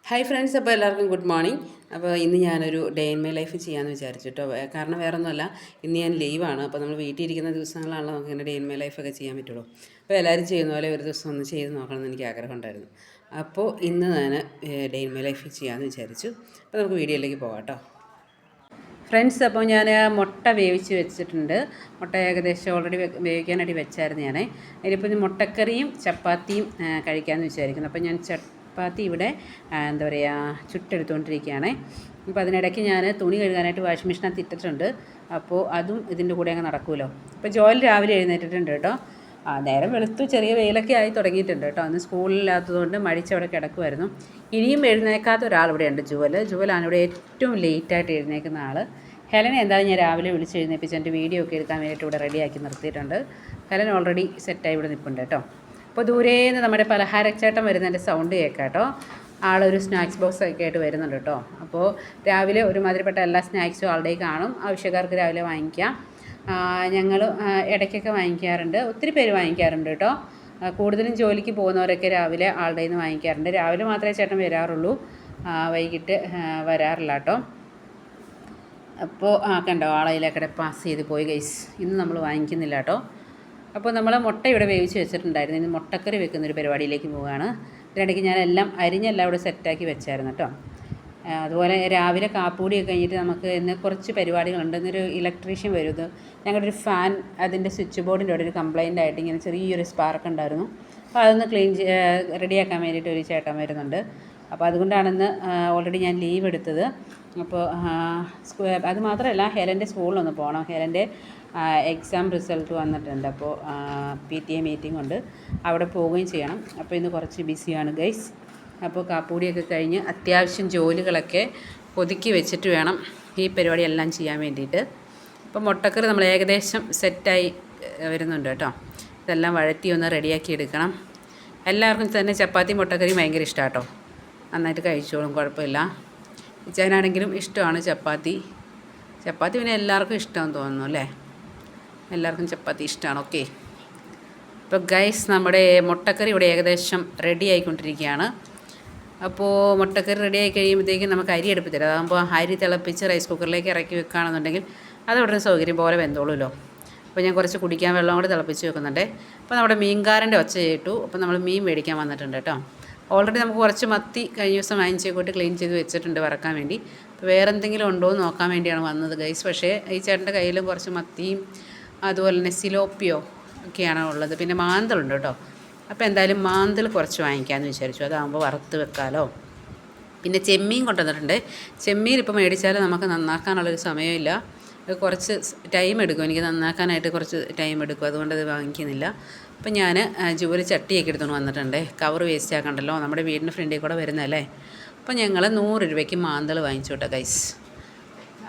Hi friends, അപ്പോൾ എല്ലാവർക്കും good morning. അപ്പോൾ ഇന്ന് ഞാനൊരു ഡേ ഇൻ മൈ ലൈഫ് ചെയ്യാമെന്ന് വിചാരിച്ചു കേട്ടോ. കാരണം വേറെ ഒന്നുമല്ല, ഇന്ന് ഞാൻ ലീവാണ്. അപ്പോൾ നമ്മൾ വീട്ടിൽ ഇരിക്കുന്ന ദിവസങ്ങളാണല്ലോ നമുക്ക് ഇങ്ങനെ ഡേ ഇൻ മൈ ലൈഫൊക്കെ ചെയ്യാൻ പറ്റുള്ളൂ. അപ്പോൾ എല്ലാവരും ചെയ്യുന്ന പോലെ ഒരു ദിവസം ഒന്ന് ചെയ്ത് നോക്കണമെന്ന് എനിക്ക് ആഗ്രഹമുണ്ടായിരുന്നു. അപ്പോൾ ഇന്ന് ഞാൻ ഡേ ഇൻ മൈ ലൈഫ് ചെയ്യാമെന്ന് വിചാരിച്ചു. അപ്പോൾ നമുക്ക് വീഡിയോയിലേക്ക് പോകാം കേട്ടോ. ഫ്രണ്ട്സ്, അപ്പോൾ ഞാൻ മുട്ട വേവിച്ച് വെച്ചിട്ടുണ്ട്. മുട്ട ഏകദേശം ഓൾറെഡി വേവിക്കാനായിട്ട് വെച്ചായിരുന്നു ഞാൻ. അതിലിപ്പോൾ മുട്ടക്കറിയും ചപ്പാത്തിയും കഴിക്കാമെന്ന് വിചാരിക്കുന്നു. അപ്പോൾ ഞാൻ ചപ്പാത്തി ഇവിടെ എന്താ പറയുക ചുട്ടെടുത്തുകൊണ്ടിരിക്കുകയാണ്. അപ്പോൾ അതിനിടയ്ക്ക് ഞാൻ തുണി കഴുകാനായിട്ട് വാഷിംഗ് മെഷീനകത്ത് ഇട്ടിട്ടുണ്ട്. അപ്പോൾ അതും ഇതിൻ്റെ കൂടെ അങ്ങ് നടക്കുമല്ലോ. അപ്പോൾ ജോൽ രാവിലെ എഴുന്നേറ്റിട്ടുണ്ട് കേട്ടോ. നേരം വെളുത്തു, ചെറിയ വെയിലൊക്കെ ആയി തുടങ്ങിയിട്ടുണ്ട് കേട്ടോ. അന്ന് സ്കൂളില്ലാത്തതുകൊണ്ട് മടിച്ചവിടെ കിടക്കുമായിരുന്നു. ഇനിയും എഴുന്നേക്കാത്ത ഒരാളിവിടെ ഉണ്ട്, ജുവലാണ് ഇവിടെ ഏറ്റവും ലേറ്റായിട്ട് എഴുന്നേക്കുന്ന ആൾ. ഹെലനെ എന്തായാലും ഞാൻ രാവിലെ വിളിച്ച് എഴുന്നേപ്പിച്ച് എൻ്റെ വീഡിയോ ഒക്കെ എടുക്കാൻ വേണ്ടിയിട്ട് ഇവിടെ റെഡിയാക്കി നിർത്തിയിട്ടുണ്ട്. ഹെലൻ ഓൾറെഡി സെറ്റായി ഇവിടെ നിൽപ്പുണ്ട് കേട്ടോ. അപ്പോൾ ദൂരേന്ന് നമ്മുടെ പലഹാരച്ചേട്ടൻ വരുന്നതിൻ്റെ സൗണ്ട് കേൾക്കാം കേട്ടോ. ആളൊരു സ്നാക്സ് ബോക്സ് ഒക്കെ ആയിട്ട് വരുന്നുണ്ട് കേട്ടോ. അപ്പോൾ രാവിലെ ഒരുമാതിരിപ്പെട്ട എല്ലാ സ്നാക്സും ആളുടെ കാണും. ആവശ്യക്കാർക്ക് രാവിലെ വാങ്ങിക്കാം. ഞങ്ങൾ ഇടയ്ക്കൊക്കെ വാങ്ങിക്കാറുണ്ട്, ഒത്തിരി പേര് വാങ്ങിക്കാറുണ്ട് കേട്ടോ. കൂടുതലും ജോലിക്ക് പോകുന്നവരൊക്കെ രാവിലെ ആളുടെ നിന്ന് വാങ്ങിക്കാറുണ്ട്. രാവിലെ മാത്രമേ ചേട്ടൻ വരാറുള്ളൂ, വൈകിട്ട് വരാറില്ല കേട്ടോ. അപ്പോൾ കണ്ടോ, ആളയിലേക്കടെ പാസ് ചെയ്ത് പോയി ഗൈസ്. ഇന്ന് നമ്മൾ വാങ്ങിക്കുന്നില്ല കേട്ടോ. അപ്പോൾ നമ്മൾ മുട്ട ഇവിടെ വേവിച്ച് വെച്ചിട്ടുണ്ടായിരുന്നു. ഇനി മുട്ടക്കറി വെക്കുന്നൊരു പരിപാടിയിലേക്ക് പോവുകയാണ്. ഇതിനിടയ്ക്ക് ഞാനെല്ലാം അരിഞ്ഞെല്ലാം ഇവിടെ സെറ്റാക്കി വെച്ചായിരുന്നു കേട്ടോ. അതുപോലെ രാവിലെ കാപ്പൂടിയൊക്കെ കഴിഞ്ഞിട്ട് നമുക്ക് ഇന്ന് കുറച്ച് പരിപാടികളുണ്ട്. ഇന്നൊരു ഇലക്ട്രീഷ്യൻ വരും. ഇത് ഞങ്ങളുടെ ഒരു ഫാൻ, അതിൻ്റെ സ്വിച്ച് ബോർഡിൻ്റെ അവിടെ ഒരു കംപ്ലയിൻ്റ് ആയിട്ട് ഇങ്ങനെ ചെറിയൊരു സ്പാർക്ക് ഉണ്ടായിരുന്നു. അപ്പോൾ അതൊന്ന് റെഡിയാക്കാൻ വേണ്ടിയിട്ട് ഒരു ചേട്ടൻ വരുന്നുണ്ട്. അപ്പോൾ അതുകൊണ്ടാണെന്ന് ഓൾറെഡി ഞാൻ ലീവ് എടുത്തത്. അപ്പോൾ അത് മാത്രമല്ല, ഹെലൻ്റെ സ്കൂളിലൊന്ന് പോകണം. ഹെലൻ്റെ എക്സാം റിസൾട്ട് വന്നിട്ടുണ്ട്. അപ്പോൾ PTA മീറ്റിംഗ് ഉണ്ട്, അവിടെ പോവുകയും ചെയ്യണം. അപ്പോൾ ഇന്ന് കുറച്ച് ബിസിയാണ് ഗൈസ്. അപ്പോൾ കാപ്പൂടിയൊക്കെ കഴിഞ്ഞ് അത്യാവശ്യം ജോലികളൊക്കെ ഒതുക്കി വെച്ചിട്ട് വേണം ഈ പരിപാടിയെല്ലാം ചെയ്യാൻ വേണ്ടിയിട്ട്. അപ്പോൾ മുട്ടക്കറി നമ്മൾ ഏകദേശം സെറ്റായി വരുന്നുണ്ട് കേട്ടോ. ഇതെല്ലാം വഴറ്റി ഒന്ന് റെഡിയാക്കി എടുക്കണം. എല്ലാവർക്കും തന്നെ ചപ്പാത്തി മുട്ടക്കറി ഭയങ്കര ഇഷ്ടമാണ് കേട്ടോ. നന്നായിട്ട് കഴിച്ചോളും, കുഴപ്പമില്ല. ഇച്ചാനാണെങ്കിലും ഇഷ്ടമാണ് ചപ്പാത്തി. പിന്നെ എല്ലാവർക്കും ഇഷ്ടമാണെന്ന് തോന്നുന്നു അല്ലേ? എല്ലാവർക്കും ചപ്പാത്തി ഇഷ്ടമാണ്. ഓക്കെ, ഇപ്പോൾ ഗൈസ് നമ്മുടെ മുട്ടക്കറി ഇവിടെ ഏകദേശം റെഡി ആയിക്കൊണ്ടിരിക്കുകയാണ്. അപ്പോൾ മുട്ടക്കറി റെഡി ആയി കഴിയുമ്പോഴത്തേക്കും നമുക്ക് അരി അടുപ്പത്തില്ല. അതാകുമ്പോൾ അരി തിളപ്പിച്ച് റൈസ് കുക്കറിലേക്ക് ഇറക്കി വെക്കുകയാണെന്നുണ്ടെങ്കിൽ അത് ഉടനെ സൗകര്യം പോലെ വെന്തോളുമല്ലോ. അപ്പോൾ ഞാൻ കുറച്ച് കുടിക്കാൻ വെള്ളം കൂടെ തിളപ്പിച്ച് വെക്കുന്നുണ്ട്. അപ്പോൾ നമ്മുടെ മീൻകാരൻ്റെ ഒച്ച കേട്ടു. അപ്പോൾ നമ്മൾ മീൻ മേടിക്കാൻ വന്നിട്ടുണ്ട് കേട്ടോ. ഓൾറെഡി നമുക്ക് കുറച്ച് മത്തി കഴിഞ്ഞ ദിവസം വാങ്ങിച്ചേക്കോട്ട് ക്ലീൻ ചെയ്ത് വെച്ചിട്ടുണ്ട് വറക്കാൻ വേണ്ടി. അപ്പോൾ വേറെ എന്തെങ്കിലും ഉണ്ടോ എന്ന് നോക്കാൻ വേണ്ടിയാണ് വന്നത് ഗൈസ്. പക്ഷേ ഈ ചേട്ടൻ്റെ കയ്യിലും കുറച്ച് മത്തിയും അതുപോലെ തന്നെ സിലോപ്പിയോ ഒക്കെയാണ് ഉള്ളത്. പിന്നെ മാന്തലുണ്ട് കേട്ടോ. അപ്പോൾ എന്തായാലും മാന്തൽ കുറച്ച് വാങ്ങിക്കാമെന്ന് വിചാരിച്ചു. അതാകുമ്പോൾ വറുത്ത് വെക്കാമല്ലോ. പിന്നെ ചെമ്മീൻ കൊണ്ടുവന്നിട്ടുണ്ട്. ചെമ്മീൻ ഇപ്പോൾ മേടിച്ചാൽ നമുക്ക് നന്നാക്കാനുള്ളൊരു സമയമില്ല. കുറച്ച് ടൈം എടുക്കും, എനിക്ക് നന്നാക്കാനായിട്ട് കുറച്ച് ടൈം എടുക്കും. അതുകൊണ്ട് അത് വാങ്ങിക്കുന്നില്ല. അപ്പം ഞാൻ ജോലി ചട്ടിയൊക്കെ എടുത്തുകൊണ്ട് വന്നിട്ടുണ്ട്. കവർ വേസ്റ്റ് ആക്കണ്ടല്ലോ, നമ്മുടെ വീടിൻ്റെ ഫ്രണ്ടിൽ കൂടെ വരുന്നതല്ലേ. അപ്പോൾ ഞങ്ങൾ 100 രൂപയ്ക്ക് മാന്തൽ വാങ്ങിച്ചു കേട്ടോ ഗൈസ്.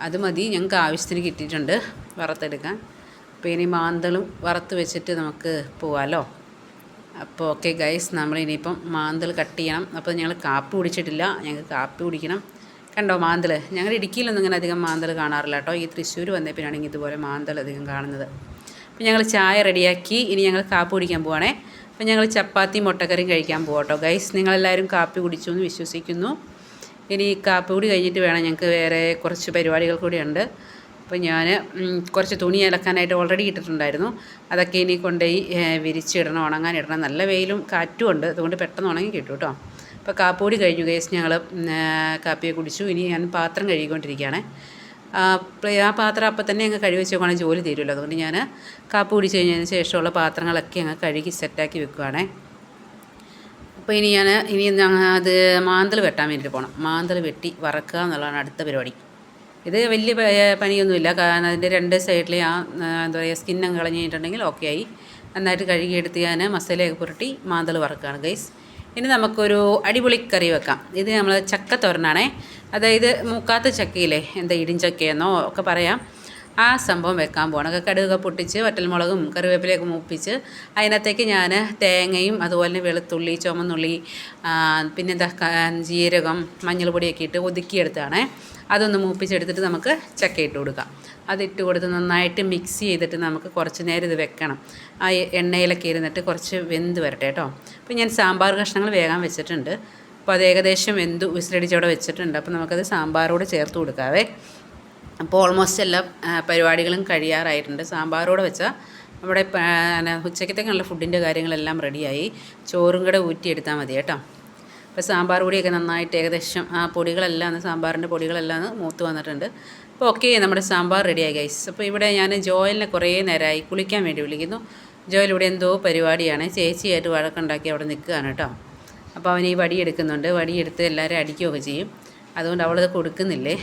അത് മതി, ഞങ്ങൾക്ക് ആവശ്യത്തിന് കിട്ടിയിട്ടുണ്ട് വറുത്തെടുക്കാൻ. അപ്പോൾ ഇനി മാന്തളും വറുത്ത് വെച്ചിട്ട് നമുക്ക് പോവാമല്ലോ. അപ്പോൾ ഓക്കെ ഗൈസ്, നമ്മളിനിയിപ്പം മാന്തൽ കട്ട് ചെയ്യണം. അപ്പോൾ ഞങ്ങൾ കാപ്പി കുടിച്ചിട്ടില്ല, ഞങ്ങൾക്ക് കാപ്പി കുടിക്കണം. കണ്ടോ മാന്തൽ? ഞങ്ങൾ ഇടുക്കിയിലൊന്നും ഇങ്ങനെ അധികം മാന്തൽ കാണാറില്ല കേട്ടോ. ഈ തൃശ്ശൂർ വന്നപ്പോഴാണെങ്കിൽ ഇതുപോലെ മാന്തൽ അധികം കാണുന്നത്. അപ്പോൾ ഞങ്ങൾ ചായ റെഡിയാക്കി, ഇനി ഞങ്ങൾ കാപ്പി കുടിക്കാൻ പോവാണേ. അപ്പോൾ ഞങ്ങൾ ചപ്പാത്തി മുട്ടക്കറിയും കഴിക്കാൻ പോകാം കേട്ടോ ഗൈസ്. നിങ്ങളെല്ലാവരും കാപ്പി കുടിച്ചു എന്ന് വിശ്വസിക്കുന്നു. ഇനി കാപ്പി കൂടി കഴിഞ്ഞിട്ട് വേണം, ഞങ്ങൾക്ക് വേറെ കുറച്ച് പരിപാടികൾ കൂടിയുണ്ട്. അപ്പോൾ ഞാൻ കുറച്ച് തുണി അലക്കാനായിട്ട് ഓൾറെഡി ഇട്ടിട്ടുണ്ടായിരുന്നു. അതൊക്കെ ഇനി കൊണ്ടുപോയി വിരിച്ചിടണം, ഉണങ്ങാനിടണം. നല്ല വെയിലും കാറ്റും ഉണ്ട്, അതുകൊണ്ട് പെട്ടെന്ന് ഉണങ്ങി കിട്ടും കേട്ടോ. അപ്പോൾ കാപ്പൂടി കഴിഞ്ഞു ഗൈസ്, ഞങ്ങൾ കാപ്പിയെ കുടിച്ചു. ഇനി ഞാൻ പാത്രം കഴുകിക്കൊണ്ടിരിക്കുകയാണ്. ആ പാത്രം അപ്പം തന്നെ അങ്ങ് കഴുകി വെച്ചേക്കുവാണെങ്കിൽ ജോലി തീരുമല്ലോ. അതുകൊണ്ട് ഞാൻ കാപ്പി കുടിച്ച് കഴിഞ്ഞതിന് ശേഷമുള്ള പാത്രങ്ങളൊക്കെ അങ്ങ് കഴുകി സെറ്റാക്കി വെക്കുവാണേ. അപ്പോൾ ഇനി അത് മാന്തൽ വെട്ടാൻ വേണ്ടിയിട്ട് പോകണം. മാന്തൽ വെട്ടി വറക്കുക എന്നുള്ളതാണ് അടുത്ത പരിപാടി. ഇത് വലിയ പണിയൊന്നുമില്ല, കാരണം അതിൻ്റെ 2 സൈഡിലെ എന്താ പറയുക സ്കിന്നങ്ങ് കളഞ്ഞ് കഴിഞ്ഞിട്ടുണ്ടെങ്കിൽ ഓക്കെ ആയി. നന്നായിട്ട് കഴുകിയെടുത്ത് ഞാൻ മസാലയൊക്കെ പുരട്ടി മാന്തൽ വറക്കുകയാണ് ഗൈസ്. ഇനി നമുക്കൊരു അടിപൊളി കറി വെക്കാം. ഇത് നമ്മൾ ചക്കത്തോരനാണേ. അതായത് മൂക്കാത്ത ചക്കയില്ലേ, എന്താ ഇടിഞ്ചക്കയെന്നോ ഒക്കെ പറയാം, ആ സംഭവം വെക്കാൻ പോകണം. കടുകൊക്കെ പൊട്ടിച്ച് വറ്റൽമുളകും കറിവേപ്പിലയൊക്കെ മൂപ്പിച്ച് അതിനകത്തേക്ക് ഞാൻ തേങ്ങയും അതുപോലെ വെളുത്തുള്ളി, ചുമന്നുള്ളി, പിന്നെന്താ ജീരകം, മഞ്ഞൾപ്പൊടിയൊക്കെ ഇട്ട് ഒതുക്കിയെടുത്താണ്. അതൊന്ന് മൂപ്പിച്ചെടുത്തിട്ട് നമുക്ക് ചക്ക ഇട്ട് കൊടുക്കാം. അതിട്ട് കൊടുത്ത് നന്നായിട്ട് മിക്സ് ചെയ്തിട്ട് നമുക്ക് കുറച്ച് നേരം ഇത് വെക്കണം. ആ എണ്ണയിലൊക്കെ ഇരുന്നിട്ട് കുറച്ച് വെന്ത് വരട്ടെ കേട്ടോ. അപ്പോൾ ഞാൻ സാമ്പാർ കഷ്ണങ്ങൾ വേഗം വെച്ചിട്ടുണ്ട്. അപ്പോൾ അത് ഏകദേശം വിസിലടിച്ച് അവിടെ വെച്ചിട്ടുണ്ട്. അപ്പോൾ നമുക്കത് സാമ്പാറോട് ചേർത്ത് കൊടുക്കാവേ. അപ്പോൾ ഓൾമോസ്റ്റ് എല്ലാ പരിപാടികളും കഴിയാറായിട്ടുണ്ട്. സാമ്പാറോടെ വെച്ചാൽ നമ്മുടെ ഉച്ചക്കത്തേക്കുള്ള ഫുഡിൻ്റെ കാര്യങ്ങളെല്ലാം റെഡിയായി. ചോറും കൂടെ ഊറ്റിയെടുത്താൽ മതി കേട്ടോ. അപ്പോൾ സാമ്പാർ പൊടിയൊക്കെ നന്നായിട്ട് ഏകദേശം ആ പൊടികളെല്ലാം സാമ്പാറിൻ്റെ പൊടികളെല്ലാം മൂത്ത് വന്നിട്ടുണ്ട്. അപ്പോൾ ഓക്കെ, നമ്മുടെ സാമ്പാർ റെഡിയായി ഗൈസ്. അപ്പോൾ ഇവിടെ ഞാൻ ജോയലിനെ കുറേ നേരമായി കുളിക്കാൻ വേണ്ടി വിളിക്കുന്നു. ജോയൽ ഇവിടെ എന്തോ പരിപാടിയാണ്, ചേച്ചിയായിട്ട് വഴക്കുണ്ടാക്കി അവിടെ നിൽക്കുകയാണ് കേട്ടോ. അപ്പോൾ അവൻ ഈ വടിയെടുക്കുന്നുണ്ട്, വടിയെടുത്ത് എല്ലാവരും അടിക്കുകയൊക്കെ ചെയ്യും. അതുകൊണ്ട് അവളത് കൊടുക്കുന്നില്ലേ.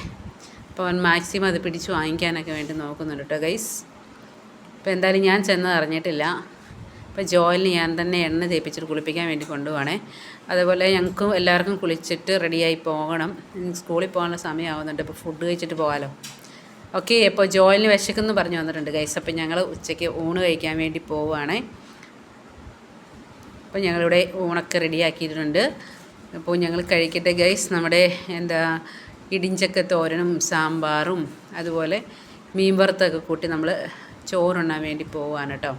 അപ്പോൾ അവൻ മാക്സിമം അത് പിടിച്ച് വാങ്ങിക്കാനൊക്കെ വേണ്ടി നോക്കുന്നുണ്ട് കേട്ടോ ഗൈസ്. അപ്പോൾ എന്തായാലും ഞാൻ ചെന്നത് അറിഞ്ഞിട്ടില്ല. അപ്പോൾ ജോയലിന് ഞാൻ തന്നെ എണ്ണ തേപ്പിച്ചിട്ട് കുളിപ്പിക്കാൻ വേണ്ടി കൊണ്ടുപോകണേ. അതുപോലെ ഞങ്ങൾക്കും എല്ലാവർക്കും കുളിച്ചിട്ട് റെഡിയായി പോകണം. സ്കൂളിൽ പോകാനുള്ള സമയമാവുന്നുണ്ട്. ഇപ്പോൾ ഫുഡ് കഴിച്ചിട്ട് പോകാമല്ലോ. ഓക്കെ, അപ്പോൾ ജോയലിന് വിശക്കെന്ന് പറഞ്ഞു വന്നിട്ടുണ്ട് ഗൈസ്. അപ്പോൾ ഞങ്ങൾ ഉച്ചയ്ക്ക് ഊണ് കഴിക്കാൻ വേണ്ടി പോവുകയാണേ. അപ്പോൾ ഞങ്ങളിവിടെ ഊണൊക്കെ റെഡിയാക്കിയിട്ടുണ്ട്. അപ്പോൾ ഞങ്ങൾ കഴിക്കട്ടെ ഗൈസ്. നമ്മുടെ ഇടിഞ്ചക്ക തോരനും സാമ്പാറും അതുപോലെ മീൻ വറുത്തൊക്കെ കൂട്ടി നമ്മൾ ചോറുണ്ണാൻ വേണ്ടി പോവുകയാണ് കേട്ടോ.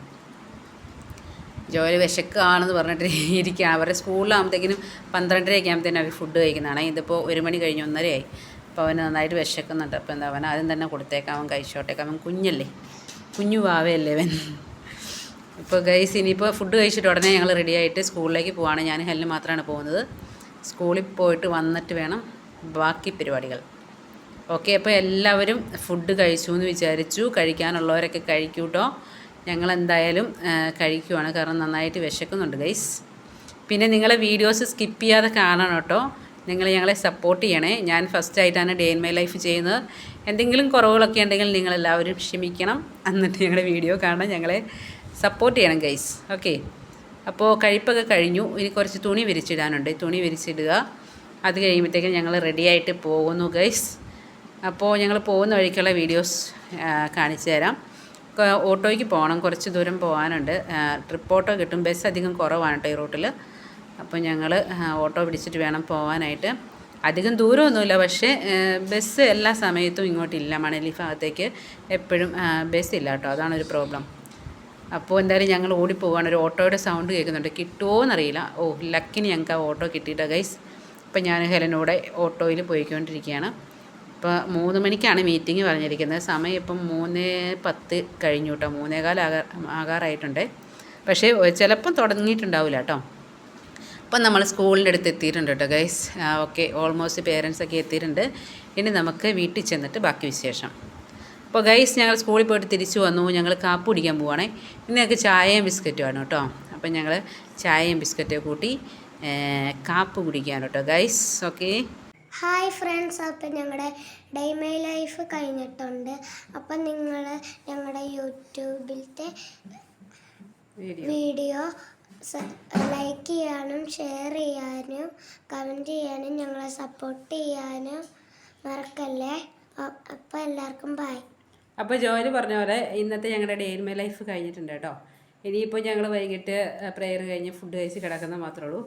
ജോലി വിശക്കാണെന്ന് പറഞ്ഞിട്ട് ഇരിക്കുക. അവരുടെ സ്കൂളിലാകുമ്പോഴത്തേക്കിനും 12:30 ആകുമ്പോഴത്തേനും അവർ ഫുഡ് കഴിക്കുന്നതാണ്. ഇതിപ്പോൾ 1 മണി കഴിഞ്ഞ് 1:30 അപ്പോൾ അവന് നന്നായിട്ട് വിശക്കുന്നുണ്ട്. അപ്പോൾ അവൻ ആദ്യം തന്നെ കൊടുത്തേക്കാം, അവൻ കഴിച്ചോട്ടേക്കാം. അവൻ കുഞ്ഞല്ലേ, കുഞ്ഞു വാവയല്ലേ അവൻ. ഇപ്പോൾ ഗൈസ് ഇനിയിപ്പോൾ ഫുഡ് കഴിച്ചിട്ട് ഉടനെ ഞങ്ങൾ റെഡിയായിട്ട് സ്കൂളിലേക്ക് പോവാണ്. ഞാൻ ഹെല്ലിന് മാത്രമാണ് പോകുന്നത്. സ്കൂളിൽ പോയിട്ട് വന്നിട്ട് വേണം ബാക്കി പരിപാടികൾ. ഓക്കെ, അപ്പോൾ എല്ലാവരും ഫുഡ് കഴിച്ചു എന്ന് വിചാരിച്ചു. കഴിക്കാനുള്ളവരൊക്കെ കഴിക്കൂട്ടോ. ഞങ്ങളെന്തായാലും കഴിക്കുവാണ്, കാരണം നന്നായിട്ട് വിശക്കുന്നുണ്ട് ഗൈസ്. പിന്നെ നിങ്ങളെ വീഡിയോസ് സ്കിപ്പ് ചെയ്യാതെ കാണണം കേട്ടോ. നിങ്ങൾ ഞങ്ങളെ സപ്പോർട്ട് ചെയ്യണേ. ഞാൻ ഫസ്റ്റായിട്ടാണ് ഡേ ഇൻ മൈ ലൈഫ് ചെയ്യുന്നത്. എന്തെങ്കിലും കുറവുകളൊക്കെ ഉണ്ടെങ്കിൽ നിങ്ങളെല്ലാവരും ക്ഷമിക്കണം. എന്നിട്ട് ഞങ്ങളുടെ വീഡിയോ കാണാൻ ഞങ്ങളെ സപ്പോർട്ട് ചെയ്യണം ഗൈസ്. ഓക്കെ, അപ്പോൾ കഴിപ്പൊക്കെ കഴിഞ്ഞു. ഇനി കുറച്ച് തുണി വിരിച്ചിടാനുണ്ട്. തുണി വിരിച്ചിടുക. അത് കഴിയുമ്പോഴത്തേക്കും ഞങ്ങൾ റെഡിയായിട്ട് പോകുന്നു ഗൈസ്. അപ്പോൾ ഞങ്ങൾ പോകുന്ന വഴിക്കുള്ള വീഡിയോസ് കാണിച്ചു തരാം. ഓട്ടോയ്ക്ക് പോകണം, കുറച്ച് ദൂരം പോകാനുണ്ട്. ട്രിപ്പ് ഓട്ടോ കിട്ടും, ബസ് അധികം കുറവാണ് കേട്ടോ ഈ റൂട്ടിൽ. അപ്പോൾ ഞങ്ങൾ ഓട്ടോ പിടിച്ചിട്ട് വേണം പോകാനായിട്ട്. അധികം ദൂരമൊന്നുമില്ല, പക്ഷേ ബസ് എല്ലാ സമയത്തും ഇങ്ങോട്ടില്ല. മണലി ഭാഗത്തേക്ക് എപ്പോഴും ബസ്സില്ല കേട്ടോ, അതാണൊരു പ്രോബ്ലം. അപ്പോൾ എന്തായാലും ഞങ്ങൾ ഓടിപ്പോവാണ്. ഒരു ഓട്ടോയുടെ സൗണ്ട് കേൾക്കുന്നുണ്ട്, കിട്ടുമോ എന്നറിയില്ല. ലക്കിന് ഞങ്ങൾക്ക് ആ ഓട്ടോ കിട്ടിയിട്ടാണ് ഗൈസ്. അപ്പോൾ ഞാൻ ഹെലനോടെ ഓട്ടോയിൽ പോയിക്കൊണ്ടിരിക്കുകയാണ്. ഇപ്പോൾ 3 മണിക്കാണ് മീറ്റിംഗ് പറഞ്ഞിരിക്കുന്നത്. സമയം ഇപ്പം 3:10 കഴിഞ്ഞു കേട്ടോ. 3:15 ആകാറായിട്ടുണ്ട്. പക്ഷേ ചിലപ്പം തുടങ്ങിയിട്ടുണ്ടാവില്ല കേട്ടോ. അപ്പം നമ്മൾ സ്കൂളിൻ്റെ അടുത്ത് എത്തിയിട്ടുണ്ട് കേട്ടോ ഗൈസ്. ഓക്കെ, ഓൾമോസ്റ്റ് പേരൻസൊക്കെ എത്തിയിട്ടുണ്ട്. ഇനി നമുക്ക് വീട്ടിൽ ചെന്നിട്ട് ബാക്കി വിശേഷം. അപ്പോൾ ഗൈസ് ഞങ്ങൾ സ്കൂളിൽ പോയിട്ട് തിരിച്ചു വന്നു. ഞങ്ങൾ കാപ്പി കുടിക്കാൻ പോവുകയാണേ. ഇന്ന് ഞങ്ങൾക്ക് ചായയും ബിസ്ക്കറ്റുമാണ് കേട്ടോ. അപ്പം ഞങ്ങൾ ചായയും ബിസ്ക്കറ്റൊക്കെ കൂട്ടി കാപ്പി കുടിക്കുകയാണ് കേട്ടോ ഗൈസ്. ഓക്കെ, ഹായ് ഫ്രണ്ട്സ്, അപ്പം ഞങ്ങളുടെ ഡേ മൈ ലൈഫ് കഴിഞ്ഞിട്ടുണ്ട്. അപ്പം നിങ്ങൾ ഞങ്ങളുടെ യൂട്യൂബിലത്തെ വീഡിയോ ലൈക്ക് ചെയ്യാനും ഷെയർ ചെയ്യാനും കമൻറ്റ് ചെയ്യാനും ഞങ്ങളെ സപ്പോർട്ട് ചെയ്യാനും മറക്കല്ലേ. അപ്പോൾ എല്ലാവർക്കും ബൈ. അപ്പോൾ ജോലി പറഞ്ഞ പോലെ ഇന്നത്തെ ഞങ്ങളുടെ ഡേ ഇൻ മൈ ലൈഫ് കഴിഞ്ഞിട്ടുണ്ട് കേട്ടോ. ഇനിയിപ്പോൾ ഞങ്ങൾ വൈകിട്ട് പ്രെയർ കഴിഞ്ഞ് ഫുഡ് കഴിച്ച് കിടക്കുന്നത് മാത്രമേ ഉള്ളൂ.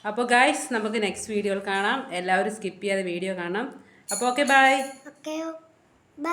അപ്പോൾ ഗൈസ് നമുക്ക് നെക്സ്റ്റ് വീഡിയോയിൽ കാണാം. എല്ലാവരും സ്കിപ്പ് ചെയ്യാതെ വീഡിയോ കാണാം. അപ്പോൾ ഓക്കെ, ബൈ. Okay, by.